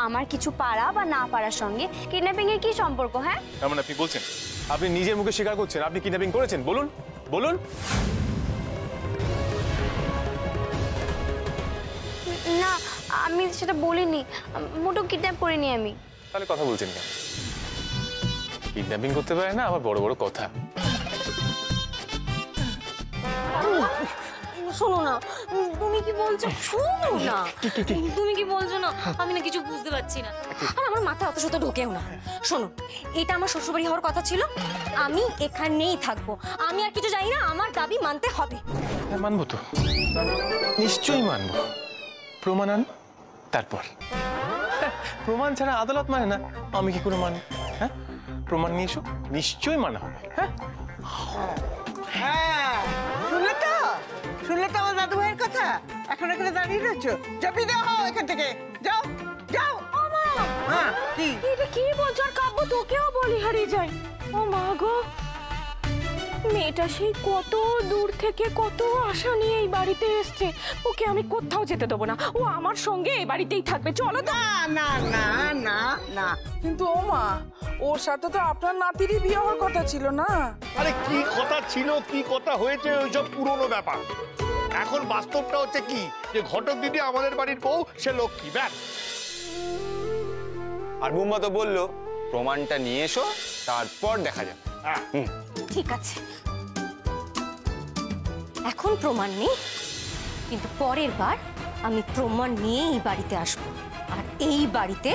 আমার কিছু পারা বা না পারার সঙ্গে কিডন্যাপিং এর কি সম্পর্ক? হ্যাঁ, এমন আপনি বলছেন, আপনি নিজের মুখে স্বীকার করছেন আপনি কিডন্যাপিং করেছেন? বলুন বলুন। না, আমি সেটা বলিনি, মোটেও কিডন্যাপ করিনি আমি। তাহলে কথা বলছেন কেন? কিডন্যাপিং করতে পারে না, আবার বড় বড় কথা। শোনো না, তুমি কি বলছো? শোনো না, তুমি কি বলছো না? আমি না কিছু বুঝতে পারছি না, আর আমার মাথা অত শত ঢোকেও না। শোনো, এটা আমার শ্বশুরবাড়ি হওয়ার কথা ছিল, আমি এখানেই থাকবো। আমি আর কিছু জানি না, আমার দাবি মানতে হবে। হ্যাঁ, মানবো তো, নিশ্চয়ই মানবো। প্রমাণ আন, তারপর। প্রমাণ ছাড়া আদালত মানে না, আমি কি করে মানি? হ্যাঁ, প্রমাণ নিয়ে এসো, নিশ্চয়ই মানা হবে। হ্যাঁ হ্যাঁ, শুনলে তো? শুনলে তো আমার দাদু ভাইয়ের কথা? এখন এখানে দাঁড়িয়ে রয়েছো, চাপিয়ে দেওয়া হও এখান থেকে। যাও যাও। হ্যাঁ, কি এটা কি বলছো? আর কাব্য তোকেও বলি হারিয়ে যায়। ও মা গো, মেয়েটা সেই কত দূর থেকে কত আশা নিয়ে এই বাড়িতে এসছে। ওকে আমি কোথাও যেতে দেবো না, ও আমার সঙ্গে এই বাড়িতেই থাকবে। চলো তো। না না না না। কিন্তু ও মা, ওর সাথে তো আপনার নাতিরই বিয়ে হওয়ার কথা ছিল না? আরে কি কথা ছিল, কি কথা হয়েছে, ওইসব পুরনো ব্যাপার। এখন বাস্তবটা হচ্ছে কি, যে ঘটক দিদি আমাদের বাড়ির বউ, সে লক্ষ্মী, ব্যাস। আর বুম্বা তো বললো প্রমাণটা নিয়ে এসো, তারপর দেখা যাবে। হ্যাঁ, ঠিক আছে, এখন প্রমাণ নেই, কিন্তু পরের বার আমি প্রমাণ নিয়ে এই বাড়িতে আসবো, আর এই বাড়িতে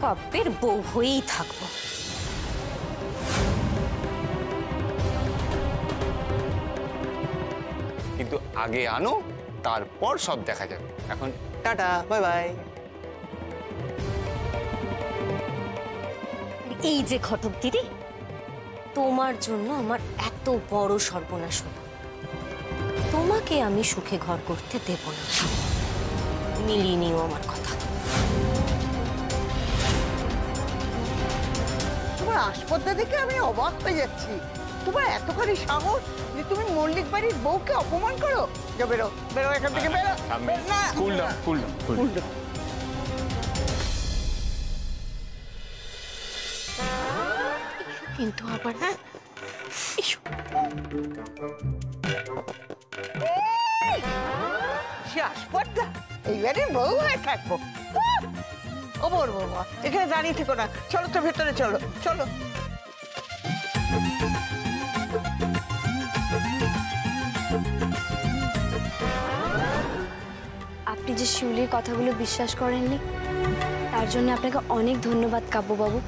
কাব্যের বউ হয়েই থাকবো। কিন্তু আগে আনো, তারপর সব দেখা যাবে। এখন টাটা, বাই বাই। এই যে ঘটক দিদি, তোমার জন্য আমার এত বড় সর্বনাশ হলো। তোমাকে আমি সুখে ঘর করতে দেব না, মিলিয়ে নিও আমার কথা। তোমার আসপদ্দা দেখে আমি অবাক হয়ে যাচ্ছি। তোমার এতখানি সাহস যে তুমি মল্লিক বাড়ির বউকে অপমান করো? যা, বেরো বেরো এখান থেকে, বেরো। না, cool down, cool down, cool down. কিন্তু আবার হ্যাঁ, সে আসপদ্দা এইবারে বউ হয়ে থাকবো? ও বলবো মা, এখানে দাঁড়িয়ে থেকো না, চলো তো ভেতরে, চলো চলো। আপনি যে শিউলির কথাগুলো বিশ্বাস করেননি, তার জন্য আপনাকে অনেক ধন্যবাদ কাব্যবাবু।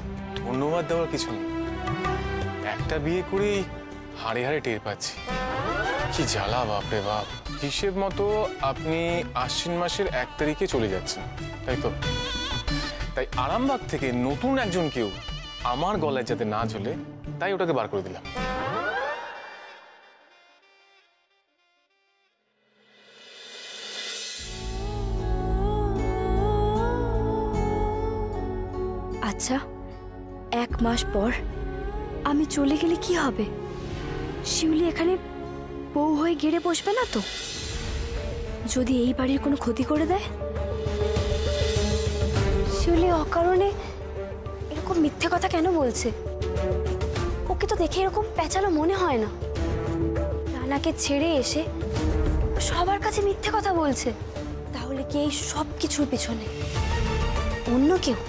ধন্যবাদ দেওয়ার কিছু নেই, একটা বিয়ে করেই হাড়ে হাড়ে টের পাচ্ছি কি জ্বালা। বাপরে বাপ, হিসেব মতো আপনি আশ্বিন মাসের 1 তারিখে চলে যাচ্ছেন, তাই তো? তাই আরামবাগ থেকে নতুন একজন কেউ আমার গলায় যাতে না ঝোলে, তাই ওটাকে বার করে দিলাম। আচ্ছা, 1 মাস পর আমি চলে গেলে কি হবে? শিউলি এখানে বউ হয়ে গেড়ে বসবে না তো? যদি এই বাড়ির কোনো ক্ষতি করে দেয়? শিউলি অকারণে এরকম মিথ্যে কথা কেন বলছে? ওকে তো দেখে এরকম পেঁচালো মনে হয় না। রানাকে ছেড়ে এসে সবার কাছে মিথ্যে কথা বলছে। তাহলে কি এই সব কিছুর পিছনে অন্য কেউ?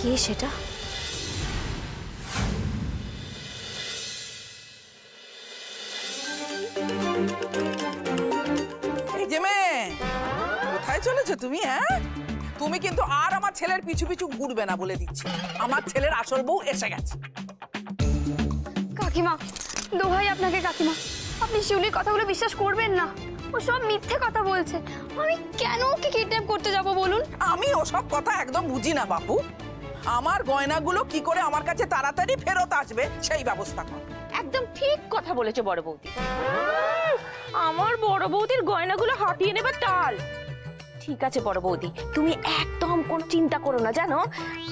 কে সেটা? এই যে মেয়ে, কোথায় চলেছো তুমি? হ্যাঁ, তুমি কিন্তু আর আমার ছেলের পিছু পিছু ঘুরবে না বলে দিচ্ছি। আমার ছেলের আসল বউ এসে গেছে। কাকিমা, দোহাই আপনাকে কাকিমা, আপনি শিউলির কথাগুলো বিশ্বাস করবেন না। ও সব মিথ্যে কথা বলছে। আমি কেন ওকে কিডন্যাপ করতে যাব বলুন? আমি ওসব কথা একদম বুঝি না বাপু। আমার গয়নাগুলো কি করে আমার কাছে তাড়াতাড়ি ফেরত আসবে সেই ব্যবস্থা কর। একদম ঠিক কথা বলেছে বড় বৌদি। আমার বড় বৌদির গয়নাগুলো হাতিয়ে নেবার তাল। ঠিক আছে বড় বৌদি, তুমি একদম কোনো চিন্তা করো না। জানো,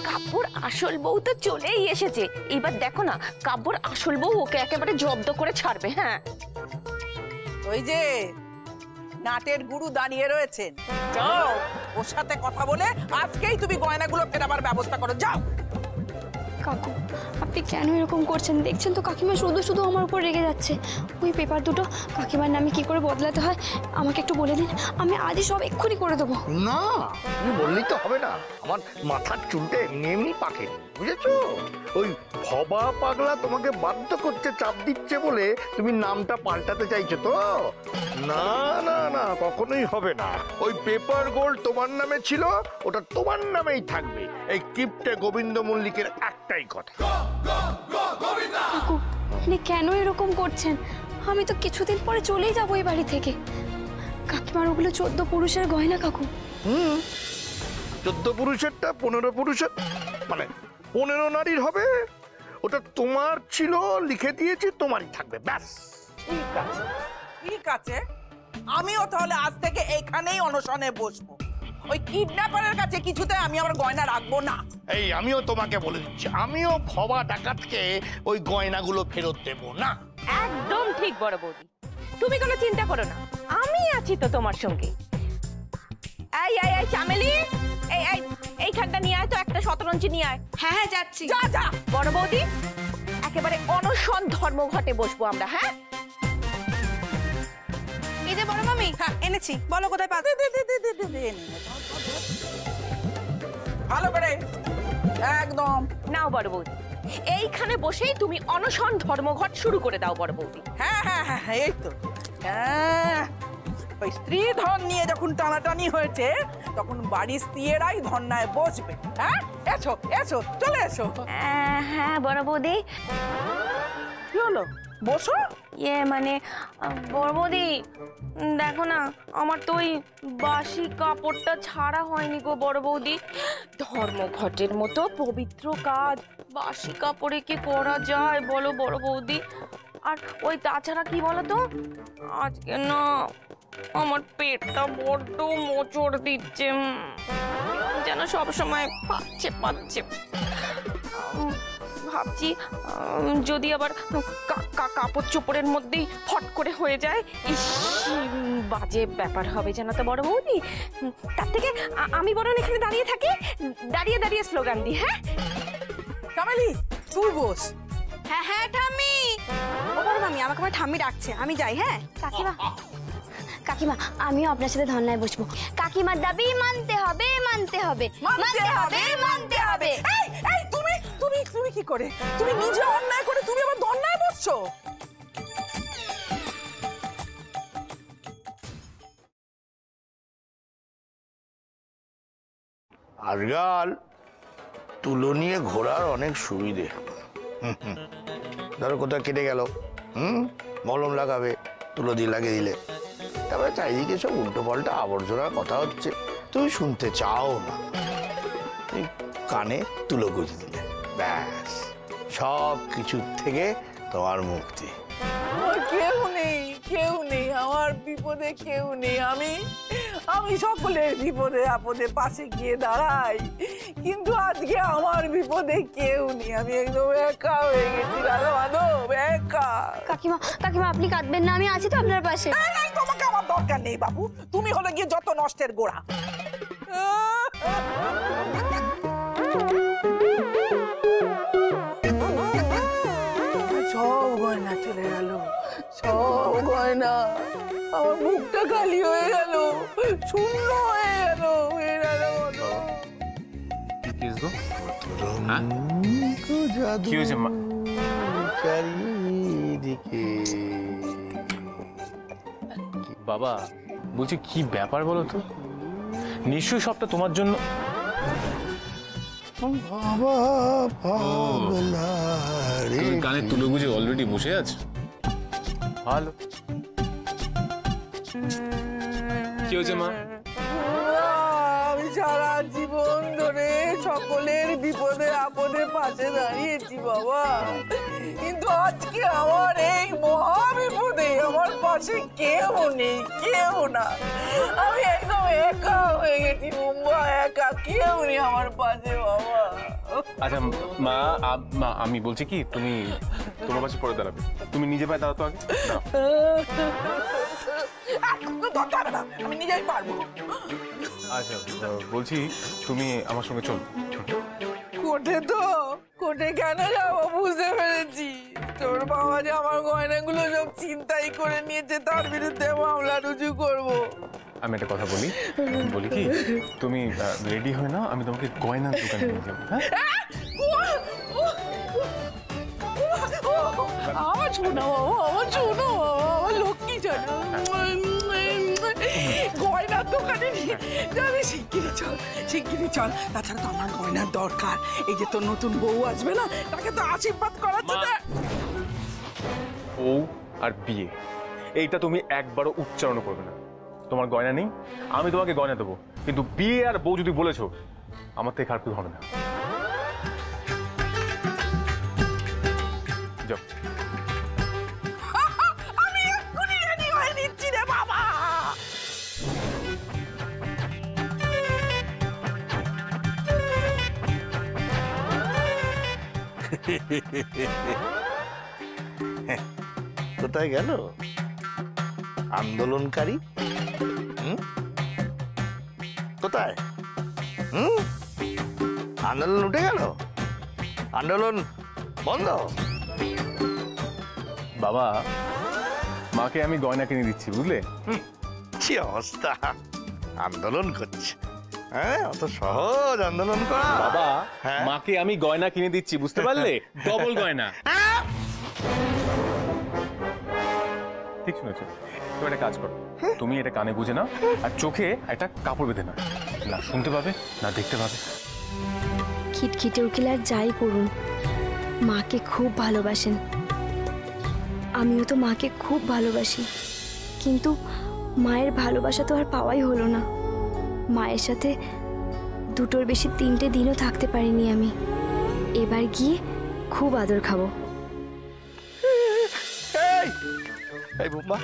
কাব্যর আসল বউ তো চলেই এসেছে। এবার দেখো না, কাব্যর আসল বউ ওকে একেবারে জব্দ করে ছাড়বে। হ্যাঁ, ওই যে নাটের গুরু দাঁড়িয়ে রয়েছেন। যাও ওর সাথে কথা বলে আজকেই তুমি গয়নাগুলো ফেরাবার ব্যবস্থা করো, যাও। কাকু আপনি কেন এরকম করছেন? দেখছেন তো কাকিমা শুধু শুধু আমার উপর রেগে যাচ্ছে। ওই পেপার দুটো কাকিমার নামে কি করে বদলাতে হয় আমাকে একটু বলে দিন, আমি আজই সব এক্ষুনি করে দেবো। না, তুমি বললেই তো হবে না। আমার মাথার চুলটা এমনি এমনি পাকে, বুঝেছো? ওই ভবা পাগলা তোমাকে বাধ্য করতে, চাপ দিচ্ছে বলে তুমি নামটা পাল্টাতে চাইছো তো? না না না, কখনোই হবে না। ওই পেপার গোল্ড তোমার নামে ছিল, ওটা তোমার নামেই থাকবে। এই কিপ্টে গোবিন্দ মল্লিকের একটাই কথা। কাকু আপনি কেন এরকম করছেন? আমি তো কিছুদিন পরে চলেই যাবো এই বাড়ি থেকে। কাকিমার ওগুলো 14 পুরুষের গয়না কাকু। 14 পুরুষেরটা 15 পুরুষের, মানে 15 নারীর হবে। ওটা তোমার ছিল, লিখে দিয়েছি, তোমারই থাকবে, ব্যাস। ঠিক আছে, ঠিক আছে, আমিও তাহলে আজ থেকে এইখানেই অনশনে বসবো। ওই কিডন্যাপারের কাছে কিছুতে আমি আমার গয়না রাখবো না। এই আমিও তোমাকে বলে দিচ্ছি, আমিও ভবা ডাকাতকে ওই গয়নাগুলো ফেরত দেব না। একদম ঠিক বড় বৌদি, তুমি কোনো চিন্তা করো না, আমি আছি তো তোমার সঙ্গে। এই এই এই চামেলি, এই এই এইখানটা নিয়ে আয় তো, একটা শতরঞ্চি নিয়ে আয়। হ্যাঁ হ্যাঁ যাচ্ছি। যা যা বড় বৌদি, একেবারে অনশন ধর্মঘটে বসবো আমরা। হ্যাঁ এই যে বড় মামি, হ্যাঁ এনেছি, বলো কোথায় পাবে। ভালো করে একদম। নাও বড় বৌদি, এইখানে বসেই তুমি অনশন ধর্মঘট শুরু করে দাও বড় বৌদি। হ্যাঁ হ্যাঁ হ্যাঁ হ্যাঁ, এই তো। হ্যাঁ, ওই স্ত্রী ধন নিয়ে যখন টানাটানি হয়েছে তখন বাড়ির স্ত্রীরাই ধন্যায় বসবে। হ্যাঁ এসো এসো, চলে এসো। হ্যাঁ বড় বৌদি। কি হলো, বসো। মানে বড় বৌদি দেখো না, আমার তো ওই বাসি কাপড়টা ছাড়া হয়নি গো বড় বৌদি। ধর্মঘটের মতো পবিত্র কাজ বাসি কাপড়ে কি করা যায় বলো বড় বৌদি? আর ওই তাছাড়া কি বলো তো, আজকে না আমার পেটটা বড্ড মোচড় দিচ্ছে, যেন সবসময় পাচ্ছে পাচ্ছে। ভাবছি যদি আবার কাপড় চোপড়ের মধ্যেই ফট করে হয়ে যায়, ইস বাজে ব্যাপার হবে জানো তো বড় বৌদি। তার থেকে আমি বরং এখানে দাঁড়িয়ে থাকি, দাঁড়িয়ে দাঁড়িয়ে স্লোগান দিই। হ্যাঁ কামেলি তুই বস। হ্যাঁ হ্যাঁ ঠাম্মি। ও বড় মামি, আমাকে আমার ঠাম্মি ডাকছে, আমি যাই। হ্যাঁ কাকিমা, কাকিমা আমিও আপনার সাথে ধর্নায় বসবো। কাকিমার দাবি মানতে হবে, মানতে হবে, মানতে হবে, মানতে হবে। এই এই তুমি তুমি তুমি কি করে, তুমি নিজে অন্যায় করে তুমি আবার ধর্নায় বসছো? আজকাল তুলো নিয়ে ঘোরার অনেক সুবিধে। ধরো কোথাও কেটে গেল, মলম লাগাবে, তুলো দিয়ে লাগিয়ে দিলে। তারপরে চারিদিকে সব উল্টো পাল্টা আবর্জনার কথা হচ্ছে, তুমি শুনতে চাও না, এই কানে তুলো গুঁজে দিলে, ব্যাস সব কিছুর থেকে তোমার মুক্তি। আমার কেউ নেই, কেউ নেই, আমার বিপদে কেউ নেই। আমি সকলের বিপদে আপদে পাশে গিয়ে দাঁড়াই, কিন্তু আজকে আমার বিপদে কেউ নেই। আমি একদম একা হয়ে গেছি রাধা মাধব, একা। কাকিমা, কাকিমা আপনি কাঁদবেন না, আমি আছি তো আপনার পাশে। এই, তোমাকে আমার দরকার নেই বাবু, তুমি হলে গিয়ে যত নষ্টের গোড়া। সব গয়না চলে গেল, সব গয়না। আমার মুখটা খালি হয়ে গেল, শূন্য হয়ে গেল। কি হয়েছে মা? চারিদিকে বাবা বলছি কি ব্যাপার বলো তো? নিশ্চয়ই সবটা তোমার জন্য। বাবা পাগলা রে, তুমি কানে তুলে গুজে অলরেডি বসে আছো। ভালো। কি হয়েছে মা? আমি সারা জীবন ধরে সকলের বিপদে আপদে পাশে দাঁড়িয়েছি বাবা, কিন্তু আজকে আমার এই মহা বিপদে আমার পাশে কেউ নেই, কেউ না। আমি একদম একা হয়ে গেছি মুম্বা, একা, কেউ নেই আমার পাশে বাবা। আচ্ছা মা, আমি বলছি কি, তুমি তোমার পাশে পরে দাঁড়াবে, তুমি নিজে পায়ে দাঁড়াতো আগে। দাঁড়াও। দরকার হবে না, আমি নিজেই পারবো। আচ্ছা বলছি তুমি আমার সঙ্গে চলো। কোটে তো কোটে কেন যাবো বুঝতে পেরেছি। তোর বাবা যে আমার গয়নাগুলো সব চিন্তাই করে নিয়েছে, তার বিরুদ্ধে মামলা রুজু করবো। আমি একটা কথা বলি কি তুমি রেডি হয় না, আমি তোমাকে গয়নার দোকানে নিয়ে যাবো। হ্যাঁ আমার শোনো বাবা, আমার শোনো বাবা, আমার লক্ষ্মী জানা গয়নার দোকানে নিয়ে যাবে। শিগগিরি চল। তাছাড়া তো আমার গয়নার দরকার। এই যে তোর নতুন বউ আসবে না, তাকে তো আশীর্বাদ করাচ্ছে না। বউ আর বিয়ে এইটা তুমি একবারও উচ্চারণ করবে না। তোমার গয়না নেই, আমি তোমাকে গয়না দেবো, কিন্তু বিয়ে আর বউ যদি বলেছো আমার থেকে খারাপ কিছু হবে না। যাও। আমি এক্ষুনি রেডি হয়ে নিচ্ছি রে বাবা। কোথায় গেল আন্দোলনকারী? কোথায়? আন্দোলন উঠে গেল? আন্দোলন বন্ধ? বাবা, মাকে আমি গয়না কিনে দিচ্ছি, বুঝলে? কি অবস্থা, আন্দোলন করছে? হ্যাঁ, অত সহজ আন্দোলন করা? বাবা, হ্যাঁ? মাকে আমি গয়না কিনে দিচ্ছি, বুঝতে পারলে? ডবল গয়না। ঠিক শুনেছো? তুমি একটা কাজ করো, তুমি এটা কানে বুঝে নাও আর চোখে একটা কাপড় বেঁধে নাও। না শুনতে পাবে না দেখতে পাবে। খিটখিটে উকিল আর যাই করুন, মাকে খুব ভালোবাসেন। আমিও তো মাকে খুব ভালোবাসি, কিন্তু মায়ের ভালোবাসা তো আর পাওয়াই হলো না। মায়ের সাথে দুটোর বেশি 3টে দিনও থাকতে পারিনি আমি। এবার গিয়ে খুব আদর খাবো। এই বোম্বা,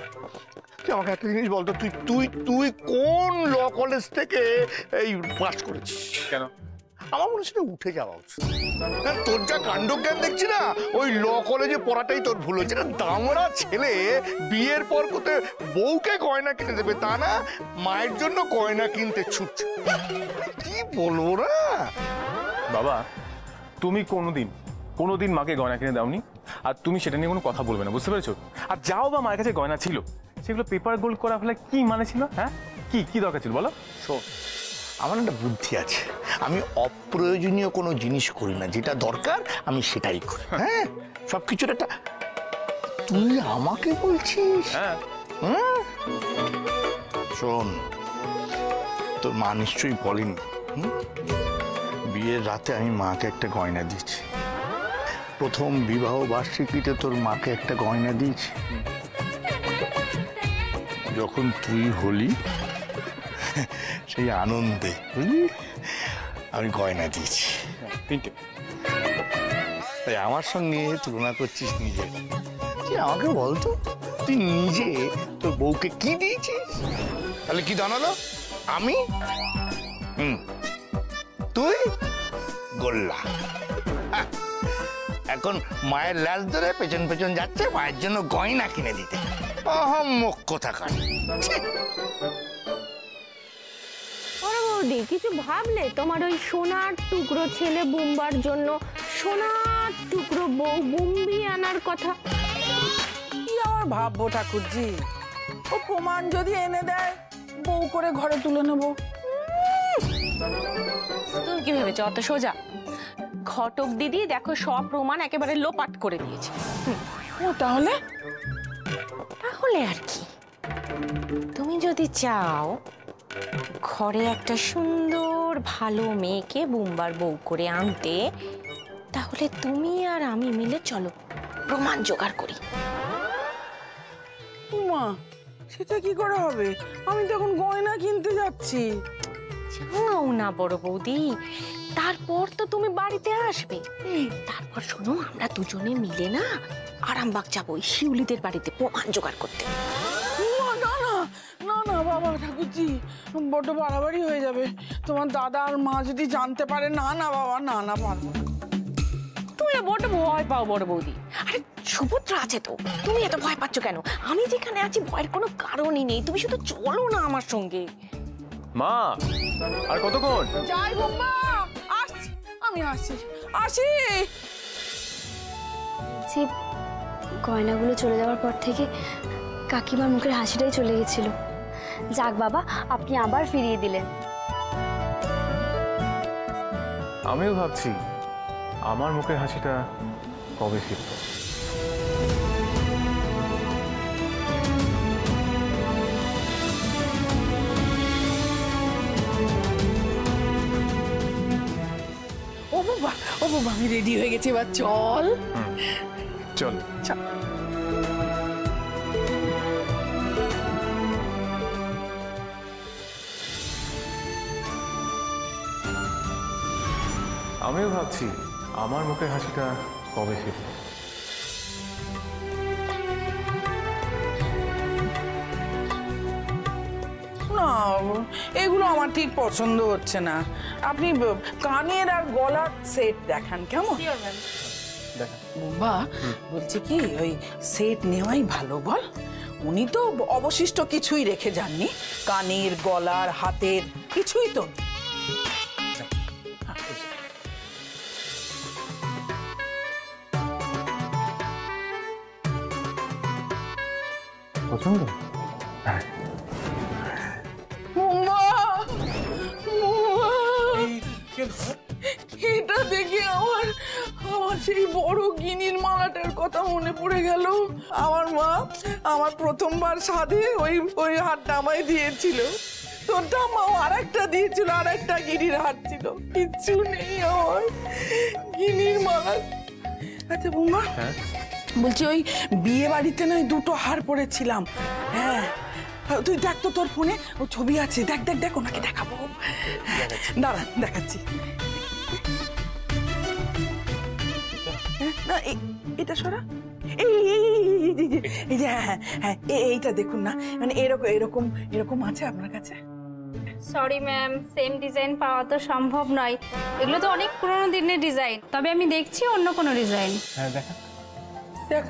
তুই আমাকে একটা জিনিস বলতো, তুই তুই তুই কোন ল কলেজ থেকে এই পাস করেছিস? কেন? আমার মনে হচ্ছে উঠে যাওয়া উচিত। তোর যা কাণ্ডজ্ঞান দেখছি না, ওই ল কলেজে পড়াটাই তোর ভুল হয়েছে। দামড়া ছেলে বিয়ের পর কোথায় বউকে গয়না কিনে দেবে তা না, মায়ের জন্য গয়না কিনতে ছুটছে। কি বলবো না বাবা, তুমি কোনোদিন মাকে গয়না কিনে দাওনি, আর তুমি সেটা নিয়ে কোনো কথা বলবে না, বুঝতে পেরেছো? আর যাও বা মায়ের কাছে গয়না ছিল, সেগুলো পেপার গোল্ড করা ফেলে কি মানে ছিল? হ্যাঁ, কি দরকার ছিল বলো? শোন, আমার একটা বুদ্ধি আছে। আমি অপ্রয়োজনীয় কোনো জিনিস করি না, যেটা দরকার আমি সেটাই করি। হ্যাঁ, সবকিছুর একটা। তুই আমাকে বলছিস? হ্যাঁ। শোন, তোর মা নিশ্চয়ই বলেনি বিয়ের রাতে আমি মাকে একটা গয়না দিয়েছি। প্রথম বিবাহ বার্ষিকীতে তোর মাকে একটা গয়না দিয়েছি। যখন তুই হলি সেই আনন্দে, বুঝলি, আমি গয়না দিয়েছি। তাই আমার সঙ্গে তুলনা করছিস নিজে। তুই আমাকে বলতো, তুই নিজে তোর বউকে কি দিয়েছিস? তাহলে কি জানালো? আমি তুই গোল্লা। এখন মায়ের লাশ ধরে পেছন পেছন যাচ্ছে মায়ের জন্য গয়না কিনে দিতে। অহম্মক কোথাকার। বৌদি, কিছু ভাবলে? তোমার ওই সোনার টুকরো ছেলে বুম্বার জন্য সোনার টুকরো বউ বুম্বি আনার কথা? কি আমার ভাববো ঠাকুরজি, ও প্রমাণ যদি এনে দেয় বউ করে ঘরে তুলে নেবো। তুমি কি ভেবেছো অত সোজা? ঘটক দিদি দেখো সব প্রমাণ একেবারে লোপাট করে দিয়েছে। ও তাহলে আর কি, তুমি যদি চাও ঘরে একটা সুন্দর ভালো মেয়েকে বুম্বার বউ করে আনতে, তাহলে তুমি আর আমি মিলে চলো প্রমাণ জোগাড় করি। মা, সেটা কি করে হবে? আমি তো এখন গয়না কিনতে যাচ্ছি। যাও না বড় বৌদি, তারপর তো তুমি বাড়িতে আসবে। তারপর শোনো, আমরা দুজনে মিলে না আরামবাগ যাবো ওই শিউলিদের বাড়িতে প্রমাণ জোগাড় করতে। না না না না বাবা ঠাকুরজি, বড্ড বাড়াবাড়ি হয়ে যাবে। তোমার দাদা আর মা যদি জানতে পারে। না না বাবা, না পারবো না। তুমি বড্ড ভয় পাও বড় বৌদি। আরে সুভদ্রা আছে তো, তুমি এত ভয় পাচ্ছ কেন? আমি যেখানে আছি ভয়ের কোনো কারণই নেই, তুমি শুধু চলো না আমার সঙ্গে। মা আর কতক্ষণ? যাই বাবা, আসছি আমি, আসছি আসি। যে গয়নাগুলো চলে যাওয়ার পর থেকে কাকিমার মুখের হাসিটাই চলে গেছিল। যাক বাবা, আপনি আবার ফিরিয়ে দিলেন। আমিও ভাবছি আমার মুখের হাসিটা কবে ফিরবে। ও বাবা, ও বাবা, আমি রেডি হয়ে গেছি, এবার চল। চল। আমিও ভাবছি আমার মুখের হাসিটা কবে ফিরবে। না, এগুলো আমার ঠিক পছন্দ হচ্ছে না। আপনি কানের আর গলার সেট দেখান কেমন? বাবা বলছি কি, ওই সেট নেওয়াই ভালো বল। উনি তো অবশিষ্ট কিছুই রেখে যাননি, কানের গলার হাতের কিছুই তো। পছন্দ? এটা দেখে আমার সেই বড় গিনির মালাটার কথা মনে পড়ে গেল। আমার মা আমার প্রথমবার সাধে ওই হারটা আমায় দিয়েছিল। তোরটা মা আর একটা দিয়েছিল, আর একটা গিনির হার ছিল। কিচ্ছু নেই আমার গিনির মালা। আচ্ছা বৌমা, বলছি ওই বিয়ে বাড়িতে নয় দুটো হার পরেছিলাম। হ্যাঁ, তুই দেখ তো, তোর ফোনে ও ছবি আছে, দেখ দেখ দেখ, ওনাকে দেখাবো। দাঁড়া দেখাচ্ছি। না এটা সরা, এই যে হ্যাঁ হ্যাঁ, এইটা দেখুন না, মানে এরকম এরকম এরকম আছে আপনার কাছে? সরি ম্যাম, সেম ডিজাইন পাওয়া তো সম্ভব নয়। এগুলো তো অনেক পুরনো দিনের ডিজাইন, তবে আমি দেখছি অন্য কোনো ডিজাইন। হ্যাঁ দেখা দেখ।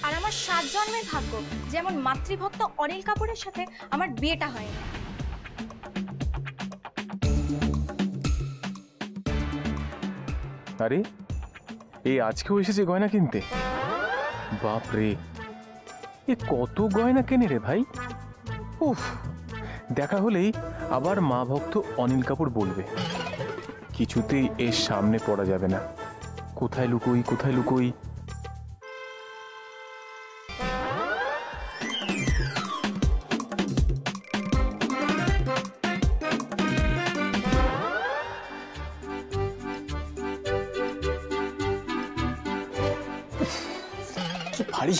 আর আমার 7 জন্মের ভাগ্য যেমন মাতৃভক্ত অনিল কাপুরের সাথে আমার বিয়েটা হয় না। আরে এই আজকেও এসেছে গয়না কিনতে? বাপ রে, এ কত গয়না কেনে রে ভাই। উফ, দেখা হলেই আবার মা ভক্ত অনিল কাপুর বলবে। কিছুতেই এর সামনে পড়া যাবে না। কোথায় লুকোই কোথায় লুকোই। কি ভারী।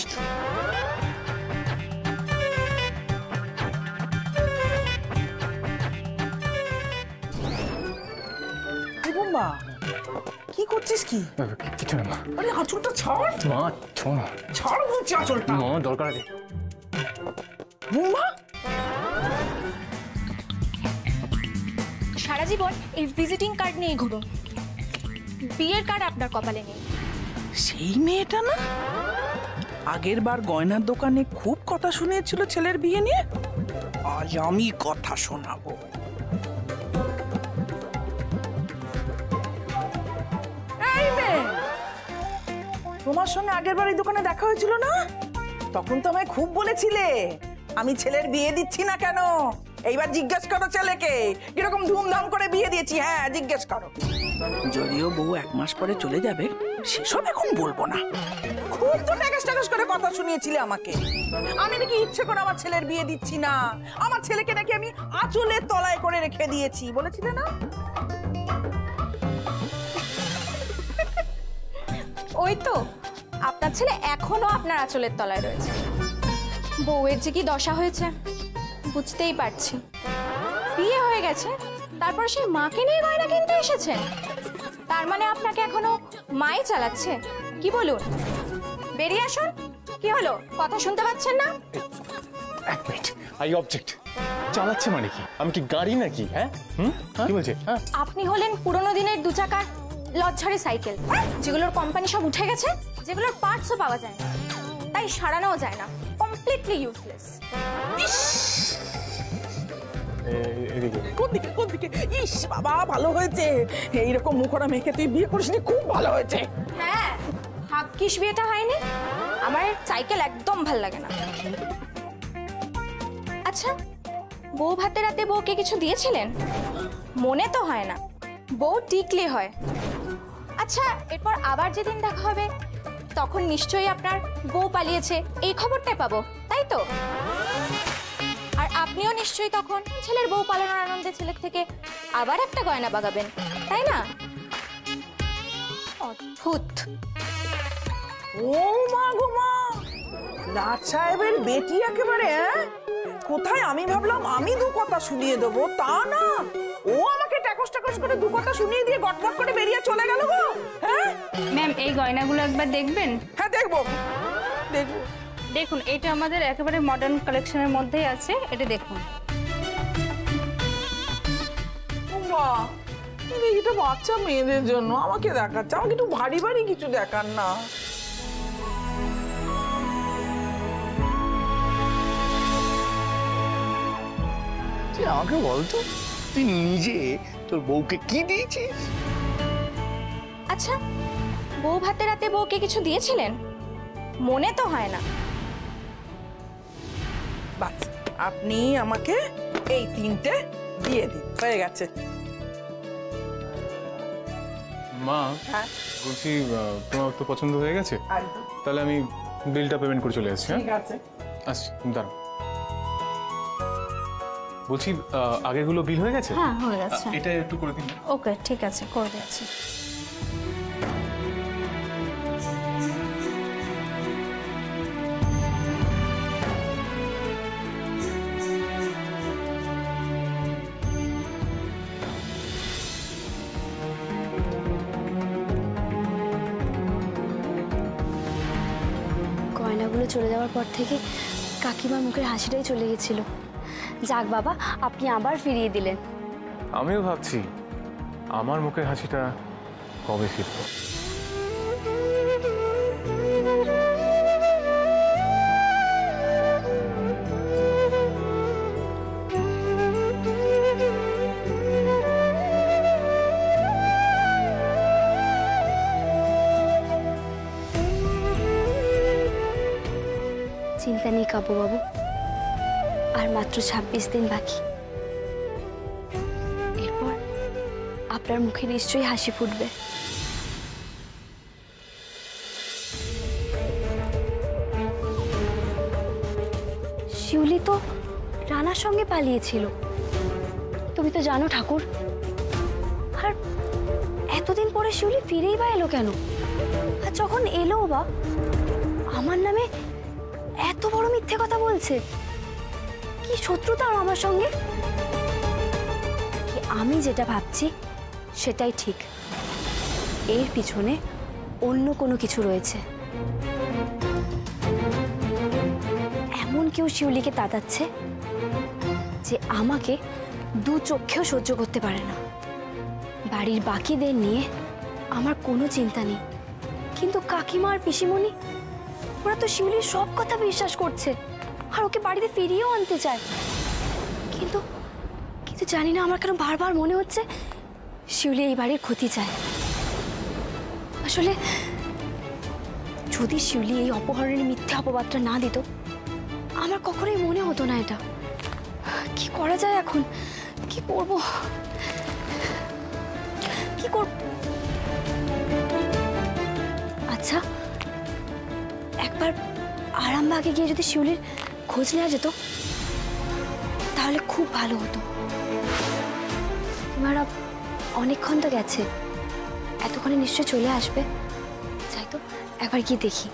মা কি করছিস? কি কিছু না মা। আরে আঁচলটা ছাড় মা, ছোঁয়া ছাড় বলছি আঁচলটা। মা, দরকার আছে। বৌমা সারা জীবন এই ভিজিটিং কার্ড নিয়ে ঘুরুন, বিয়ের কার্ড আপনার কপালে নেই। সেই মেয়েটা না আগের বার গয়নার দোকানে খুব কথা শুনিয়েছিল ছেলের বিয়ে নিয়ে? আজ আমি কথা শোনাবো। এই মেয়ে, তোমার সঙ্গে আগের বার এই দোকানে দেখা হয়েছিল না? তখন তো আমায় খুব বলেছিলে আমি ছেলের বিয়ে দিচ্ছি না কেন। এইবার জিজ্ঞেস করো ছেলেকে কিরকম ধুমধাম করে বিয়ে দিয়েছি। হ্যাঁ জিজ্ঞেস করো। যদিও বউ 1 মাস পরে চলে যাবে, সেসব এখন বলবো না। খুব তো ট্যাগাস ট্যাগাস করে কথা শুনিয়েছিলে আমাকে। আমি নাকি ইচ্ছে করে আমার ছেলের বিয়ে দিচ্ছি না, আমার ছেলেকে নাকি আমি আঁচলের তলায় করে রেখে দিয়েছি বলেছিলে না? ওই তো আপনার ছেলে এখনো আপনার আঁচলের তলায় রয়েছে। বউয়ের যে কি দশা হয়েছে বুঝতেই পারছি। বিয়ে হয়ে গেছে তারপর সেই মাকে নিয়ে গয়না কিনতে এসেছেন? তার মানে আপনাকে এখনো মাই চালাচ্ছে? কি বলুন, বেরিয়ে আসুন। কি হলো, কথা শুনতে পাচ্ছেন না? এক মিনিট, আই অবজেক্ট। চালাচ্ছে মানে কি? আমি কি গাড়ি নাকি? হ্যাঁ, কি বলছে? আপনি হলেন পুরোনো দিনের 2 চাকার লজ্জারি সাইকেল, যেগুলোর কোম্পানি সব উঠে গেছে, যেগুলোর পার্টসও পাওয়া যায় না, তাই সারানোও যায় না, কমপ্লিটলি ইউজলেস। কোন দিকে? ইস বাবা, ভালো হয়েছে। এইরকম মুখরা মেখে তুই বিয়ে করিসনি, খুব ভালো হয়েছে। হ্যাঁ, ভাগ্যিস বিয়েটা হয়নি। আমার সাইকেল একদম ভাল লাগে না। আচ্ছা, বউ ভাতে রাতে বউকে কিছু দিয়েছিলেন? মনে তো হয় না, বউ টিকলে হয়। আচ্ছা, এরপর আবার যেদিন দেখা হবে তখন নিশ্চয়ই আপনার বউ পালিয়েছে এই খবরটাই পাবো, তাই তো? আর আপনিও নিশ্চয়ই তখন ছেলের বউ পালানোর আনন্দে ছেলের থেকে আবার একটা গয়না বাগাবেন, তাই না? অদ্ভুত। ও মা গো মা, লাট সাহেবের বেটি একেবারে। কোথায় আমি ভাবলাম আমি 2 কথা শুনিয়ে দেবো, তা না, ও আমাকে টাকস করে 2 কথা শুনিয়ে দিয়ে গটগট করে বেরিয়ে চলে গেল গো। হ্যাঁ ম্যাম, এই গয়নাগুলো একবার দেখবেন? হ্যাঁ, দেখবো। দেখুন, এটা আমাদের একেবারে মডার্ন কালেকশনের মধ্যেই আছে, এটা দেখুন। বাহ, এটা বাচ্চা মেয়েদের জন্য আমাকে দেখাচ্ছে, আমাকে একটু ভারী ভারী কিছু দেখান না। তুই আমাকে বলতো, তুই নিজে তোর বউকে কি দিয়েছিস? আচ্ছা, বউ ভাতে রাতে বউকে কিছু দিয়েছিলেন? মনে তো হয় না। বাস, আপনি আমাকে এই 3টে দিয়ে দিন, হয়ে গেছে। মা, হ্যাঁ, বলছি তোমার তো পছন্দ হয়ে গেছে, একদম তাহলে আমি বিলটা পেমেন্ট করে চলে আসছি। হ্যাঁ, ঠিক আছে। আসছি, দাঁড়াও। বলছি আগেগুলো বিল হয়ে গেছে? হ্যাঁ, হয়ে গেছে। এটা একটু করে দিন। ওকে, ঠিক আছে, করে দিচ্ছি। গয়নাগুলো চলে যাওয়ার পর থেকে কাকিমার মুখের হাসিটাই চলে গেছিল। যাক বাবা, আপনি আবার ফিরিয়ে দিলেন। আমিও ভাবছি আমার মুখের হাসিটা কবে ফিরবে। চিন্তা নেই কাবু বাবু, আর মাত্র 26 দিন বাকি। এরপর আপনার মুখে নিশ্চয়ই হাসি ফুটবে। শিউলি তো রানার সঙ্গে পালিয়েছিল, তুমি তো জানো ঠাকুর। আর এতদিন পরে শিউলি ফিরেই বা এলো কেন? আর যখন এলো বা আমার নামে এত বড় মিথ্যে কথা বলছে, কি শত্রুতা আমার সঙ্গে? কি আমি যেটা ভাবছি সেটাই ঠিক, এর পিছনে অন্য কোনো কিছু রয়েছে। এমন কেউ শিউলিকে তাড়াচ্ছে যে আমাকে 2 চোখেও সহ্য করতে পারে না। বাড়ির বাকিদের নিয়ে আমার কোনো চিন্তা নেই, কিন্তু কাকিমা আর পিসিমণি ওরা তো শিউলির সব কথা বিশ্বাস করছে আর ওকে বাড়িতে ফিরিয়েও আনতে চায়। কিন্তু কিন্তু জানি না আমার কেন বারবার মনে হচ্ছে শিউলি এই বাড়ির ক্ষতি চায়। আসলে যদি শিউলি এই অপহরণের মিথ্যা অপবাদটা না দিত, আমার কখনোই মনে হতো না এটা। কি করা যায় এখন? কি করব? কি করব? আচ্ছা, একবার আরামবাগে গিয়ে যদি শিউলির খোঁজ নেওয়া যেত তাহলে খুব ভালো হতো। তোমারা অনেকক্ষণ তো গেছে, এতক্ষণে নিশ্চয় চলে আসবে। যাই তো, একবার গিয়ে দেখি।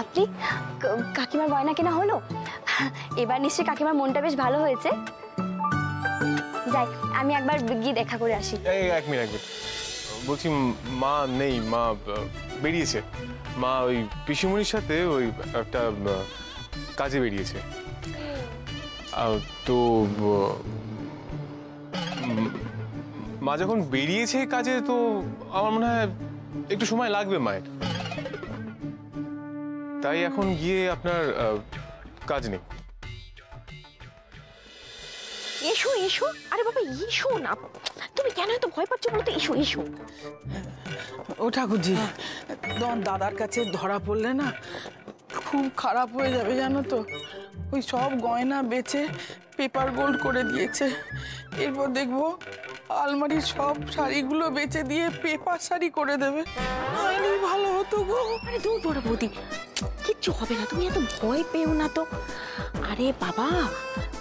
আপনি কাকিমার গয়না কেনা হলো? এবার নিশ্চয়ই কাকিমার মনটা বেশ ভালো হয়েছে। যাই, আমি একবার গিয়ে দেখা করে আসি। এই এক মিনিট বলছি, মা নেই, মা বেরিয়েছে। মা ওই পিসিমণির সাথে ওই একটা কাজে বেরিয়েছে। তো মা যখন বেরিয়েছে কাজে, তো আমার মনে হয় একটু সময় লাগবে মায়ের। তাই এখন গিয়ে আপনার কাজ নেই। এসো এসো, আরে বাবা এসো না, তুমি কেন এত ভয় পাচ্ছ বলো তো? এসো এসো। ও ঠাকুরজি, তোমার দাদার কাছে ধরা পড়লে না খুব খারাপ হয়ে যাবে জানো তো। ওই সব গয়না বেচে পেপার গোল্ড করে দিয়েছে। এরপর দেখবো আলমারির সব শাড়িগুলো বেচে দিয়ে পেপার শাড়ি করে দেবে। ভালো হতো গো। আরে দূর বড় বৌদি, কিচ্ছু হবে না, তুমি এত ভয় পেও না তো। আরে বাবা,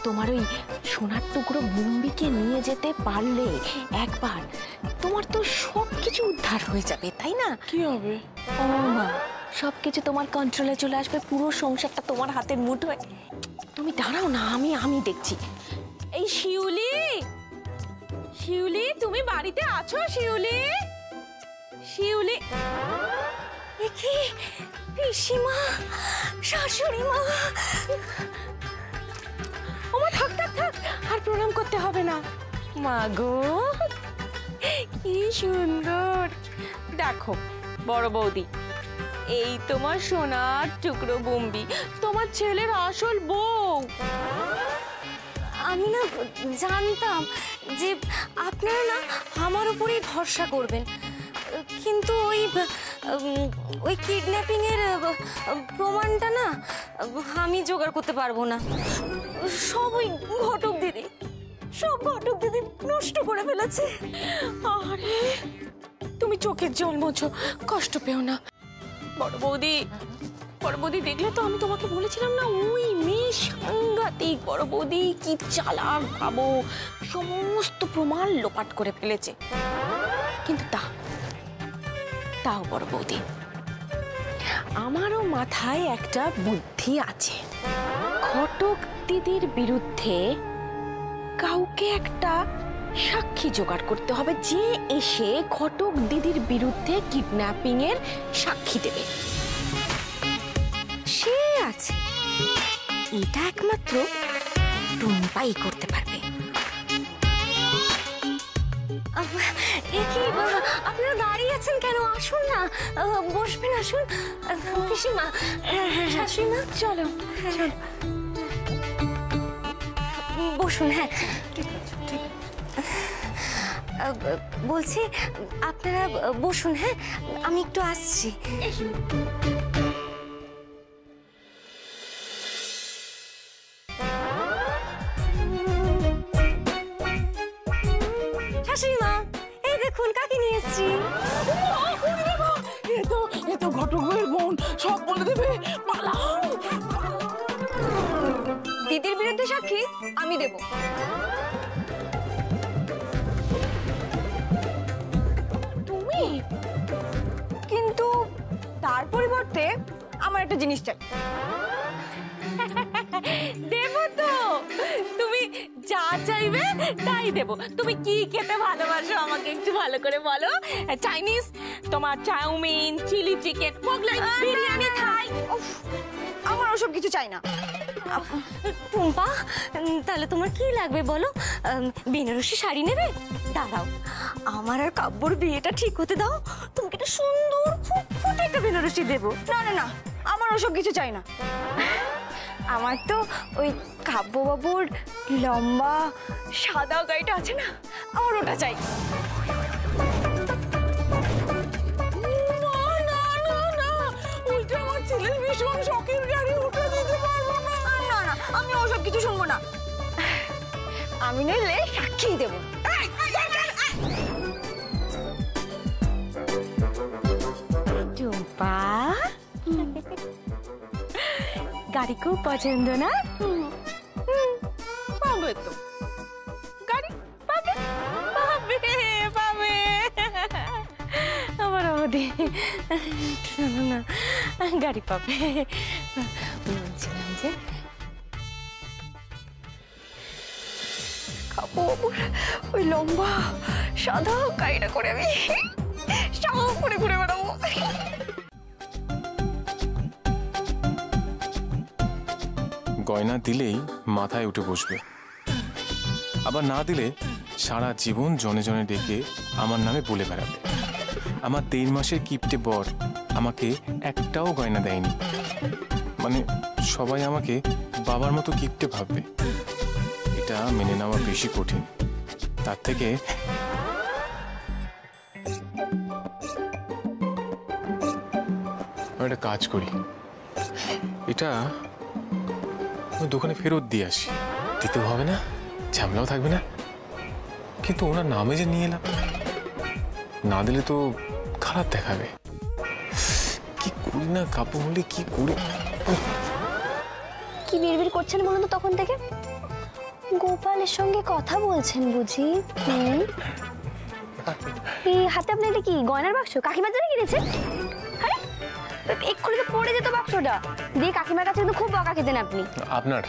তোমার ওই সোনার টুকরো বুম্বিকে নিয়ে যেতে পারলে একবার, তোমার তো সবকিছু উদ্ধার হয়ে যাবে, তাই না? কি হবে? ও মা, সবকিছু তোমার কন্ট্রোলে চলে আসবে, পুরো সংসারটা তোমার হাতের মুঠোয়। তুমি দাঁড়াও না, আমি দেখছি। এই শিউলি, শিউলি তুমি বাড়িতে আছো? শিউলি, শিউলি। কি পিসিমা, শাশুড়ি মা। ওমা থাক থাক থাক, আর প্রণাম করতে হবে না। মা গো, কি সুন্দর। দেখো বড় বৌদি, এই তোমার সোনার টুকরো বুম্বি, তোমার ছেলের আসল বউ। আমি না জানতাম যে আপনারা না আমার উপরেই ভরসা করবেন, কিন্তু ওই কিডন্যাপিং এর প্রমাণটা না আমি জোগাড় করতে পারবো না। সব ওই ঘটক দিদি, সব ঘটক দিদি নষ্ট করে ফেলেছে। আরে তুমি চোখের জল মোছো, কষ্ট পেও না। বড় বৌদি, বড় বৌদি দেখলে তো, আমি তোমাকে বলেছিলাম না ওই মেয়ে সাংঘাতিক। বড় বৌদি কি চালাক ভাবো, সমস্ত প্রমাণ লোপাট করে ফেলেছে। কিন্তু তাও বড় বৌদি, আমারও মাথায় একটা বুদ্ধি আছে। ঘটক দিদির বিরুদ্ধে কাউকে একটা সাক্ষী জোগাড় করতে হবে, যে এসে ঘটক দিদির বিরুদ্ধে কিডন্যাপিং এর সাক্ষী দেবে। সে আছে, এটা একমাত্র টুম্পাই করতে পারবে। আপনারা দাঁড়িয়ে আছেন কেন? আসুন না, বসবেন, আসুন। পিসিমা, শাশুড়ি মা, চলো চলো বসুন। হ্যাঁ বলছি, আপনারা বসুন। হ্যাঁ, আমি একটু আসছি। শাশুড়ি মা, এই দেখুন কাকে নিয়ে এসেছি। এ তো ঘটকের বোন, সব বলে দেবে, পালাও। দিদির বিরুদ্ধে সাক্ষী আমি দেব। তুমি? কিন্তু তার পরিবর্তে আমার একটা জিনিস চাই। দেব তো, তুমি যা চাইবে তাই দেব। তুমি কি খেতে ভালোবাসো আমাকে একটু ভালো করে বলো। চাইনিজ, তোমার chowmein, chilli chicken, Mughlai, biryani, Thai. আমার ওসব কিছু চাই না। টুম্পা, তাহলে তোমার কি লাগবে বলো? বেনারসি শাড়ি নেবে? দাঁড়াও, আমার আর কাব্যর বিয়েটা ঠিক হতে দাও, তোমাকে একটা সুন্দর ফুটফুটে একটা বেনারসি দেবো। না না না, আমার ওসব কিছু চাই না। আমার তো ওই কাব্যবাবুর লম্বা সাদা গাড়িটা আছে না, আমার ওটা চাই। আমার ছেলের ভীষণ শখের গাড়ি, ওটা দিতে পারবো না। না না, আমি ওসব কিছু শুনবো না। আমি নিলে সাক্ষী দেবো। টুম্পা, গাড়ি খুব পছন্দ না? পাবে তো, গাড়ি পাবে, পাবে পাবে। আমার আমাদের না, গাড়ি পাবে। বলছিলাম যে কাপড়, ওই লম্বা সাদা কাইটা করে আমি সাও করে ঘুরে বেড়াবো। গয়না দিলেই মাথায় উঠে বসবে, আবার না দিলে সারা জীবন জনে জনে ডেকে আমার নামে বলে বেড়াবে। আমার 3 মাসের কিপ্টে বর আমাকে একটাও গয়না দেয়নি, মানে সবাই আমাকে বাবার মতো কিপ্টে ভাববে। এটা মেনে নেওয়া বেশি কঠিন, তার থেকে আমি একটা কাজ করি, এটা দোকানে ফেরত দিয়ে আসি। দিতেও হবে না, ঝামেলাও থাকবে না, কিন্তু ওনার নামে যে নিয়ে এলাম, না দিলে তো খারাপ দেখাবে। কি করি না, কাপড় হলে কি করি। কি বিড়বিড় করছেন বলুন তো তখন থেকে? গোপালের সঙ্গে কথা বলছেন বুঝি? এই হাতে আপনার এটা কি গয়নার বাক্স? কাকিমার জন্য কিনেছে? আরে এক্ষুনি তো পড়ে যেত বাক্সটা দিয়ে। কাকিমার কাছে কিন্তু খুব বকা খেতেন আপনি। আপনার?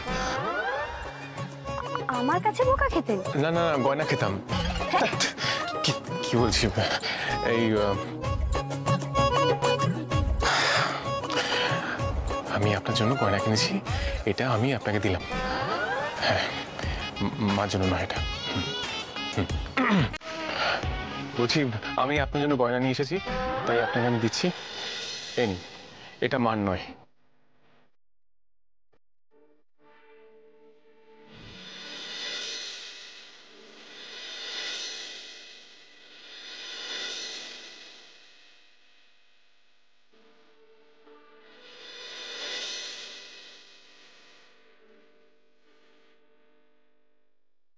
আমার কাছে বকা খেতেন? না না, গয়না খেতাম। কি বলছি, এই আমি আপনার জন্য গয়না কিনেছি, এটা আমি আপনাকে দিলাম। হ্যাঁ, মার জন্য নয় এটা। বলছি আমি আপনার জন্য গয়না নিয়ে এসেছি, তাই আপনাকে আমি দিচ্ছি। এই নিন, এটা মার নয়।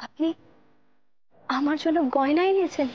আপনি আমার জন্য গয়না এনেছেন?